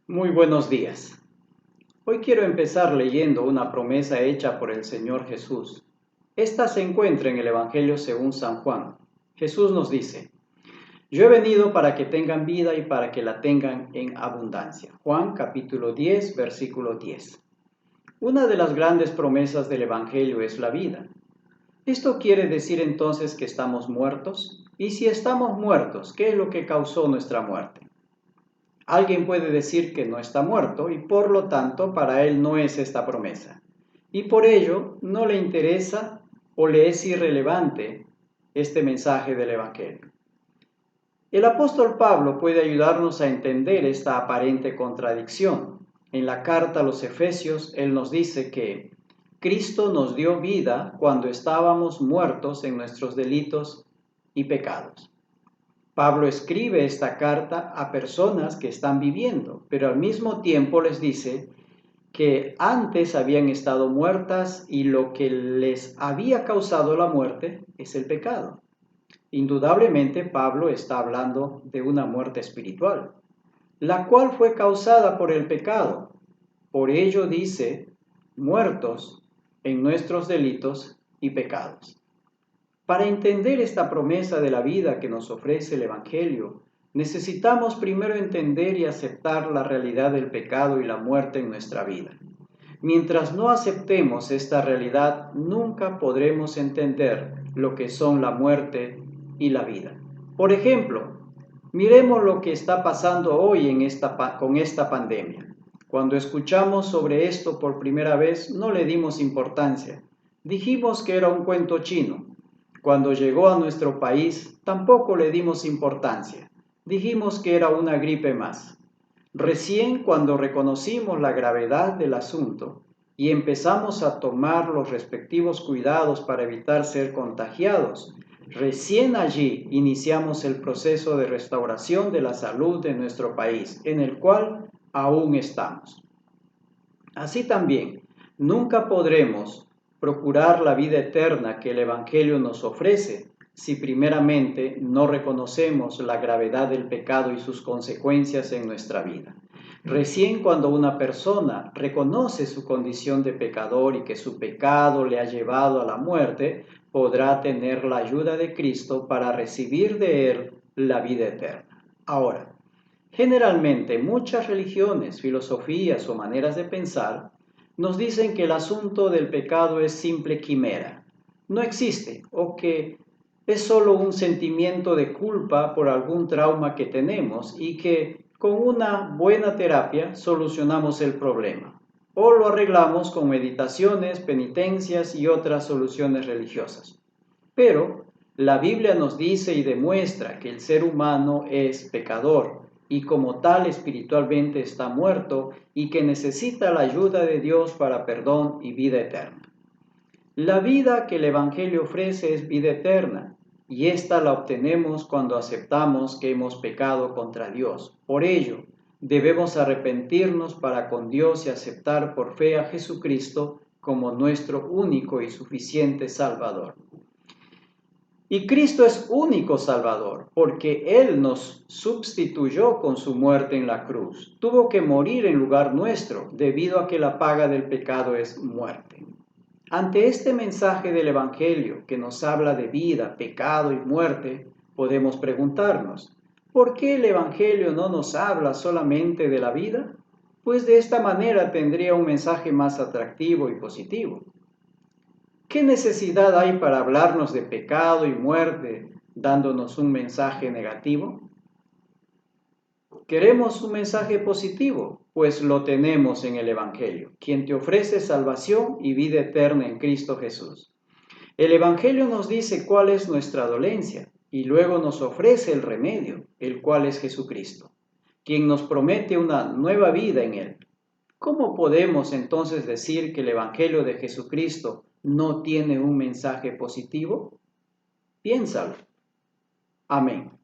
Muy buenos días. Hoy quiero empezar leyendo una promesa hecha por el Señor Jesús. Esta se encuentra en el Evangelio según San Juan. Jesús nos dice: Yo he venido para que tengan vida y para que la tengan en abundancia. Juan capítulo 10, versículo 10. Una de las grandes promesas del Evangelio es la vida. ¿Esto quiere decir entonces que estamos muertos? Y si estamos muertos, ¿qué es lo que causó nuestra muerte? Alguien puede decir que no está muerto y por lo tanto para él no es esta promesa. Y por ello no le interesa o le es irrelevante este mensaje del Evangelio. El apóstol Pablo puede ayudarnos a entender esta aparente contradicción. En la carta a los Efesios, él nos dice que Cristo nos dio vida cuando estábamos muertos en nuestros delitos y pecados. Pablo escribe esta carta a personas que están viviendo, pero al mismo tiempo les dice que antes habían estado muertas y lo que les había causado la muerte es el pecado. Indudablemente Pablo está hablando de una muerte espiritual, la cual fue causada por el pecado. Por ello dice, muertos en nuestros delitos y pecados. Para entender esta promesa de la vida que nos ofrece el Evangelio, necesitamos primero entender y aceptar la realidad del pecado y la muerte en nuestra vida. Mientras no aceptemos esta realidad, nunca podremos entender lo que son la muerte y la vida. Por ejemplo, miremos lo que está pasando hoy con esta pandemia. Cuando escuchamos sobre esto por primera vez, no le dimos importancia. Dijimos que era un cuento chino. Cuando llegó a nuestro país, tampoco le dimos importancia. Dijimos que era una gripe más. Recién cuando reconocimos la gravedad del asunto y empezamos a tomar los respectivos cuidados para evitar ser contagiados, recién allí iniciamos el proceso de restauración de la salud de nuestro país, en el cual aún estamos. Así también, nunca podremos procurar la vida eterna que el Evangelio nos ofrece si primeramente no reconocemos la gravedad del pecado y sus consecuencias en nuestra vida. Recién cuando una persona reconoce su condición de pecador y que su pecado le ha llevado a la muerte, podrá tener la ayuda de Cristo para recibir de Él la vida eterna. Ahora, generalmente muchas religiones, filosofías o maneras de pensar nos dicen que el asunto del pecado es simple quimera, no existe o que es solo un sentimiento de culpa por algún trauma que tenemos y que con una buena terapia solucionamos el problema o lo arreglamos con meditaciones, penitencias y otras soluciones religiosas. Pero la Biblia nos dice y demuestra que el ser humano es pecador y como tal espiritualmente está muerto y que necesita la ayuda de Dios para perdón y vida eterna. La vida que el Evangelio ofrece es vida eterna y esta la obtenemos cuando aceptamos que hemos pecado contra Dios. Por ello, debemos arrepentirnos para con Dios y aceptar por fe a Jesucristo como nuestro único y suficiente Salvador. Y Cristo es único Salvador, porque Él nos sustituyó con su muerte en la cruz. Tuvo que morir en lugar nuestro, debido a que la paga del pecado es muerte. Ante este mensaje del Evangelio que nos habla de vida, pecado y muerte, podemos preguntarnos, ¿por qué el Evangelio no nos habla solamente de la vida? Pues de esta manera tendría un mensaje más atractivo y positivo. ¿Qué necesidad hay para hablarnos de pecado y muerte dándonos un mensaje negativo? Queremos un mensaje positivo, pues lo tenemos en el Evangelio, quien te ofrece salvación y vida eterna en Cristo Jesús. El Evangelio nos dice cuál es nuestra dolencia y luego nos ofrece el remedio, el cual es Jesucristo, quien nos promete una nueva vida en Él. ¿Cómo podemos entonces decir que el Evangelio de Jesucristo no tiene un mensaje positivo? Piénsalo. Amén.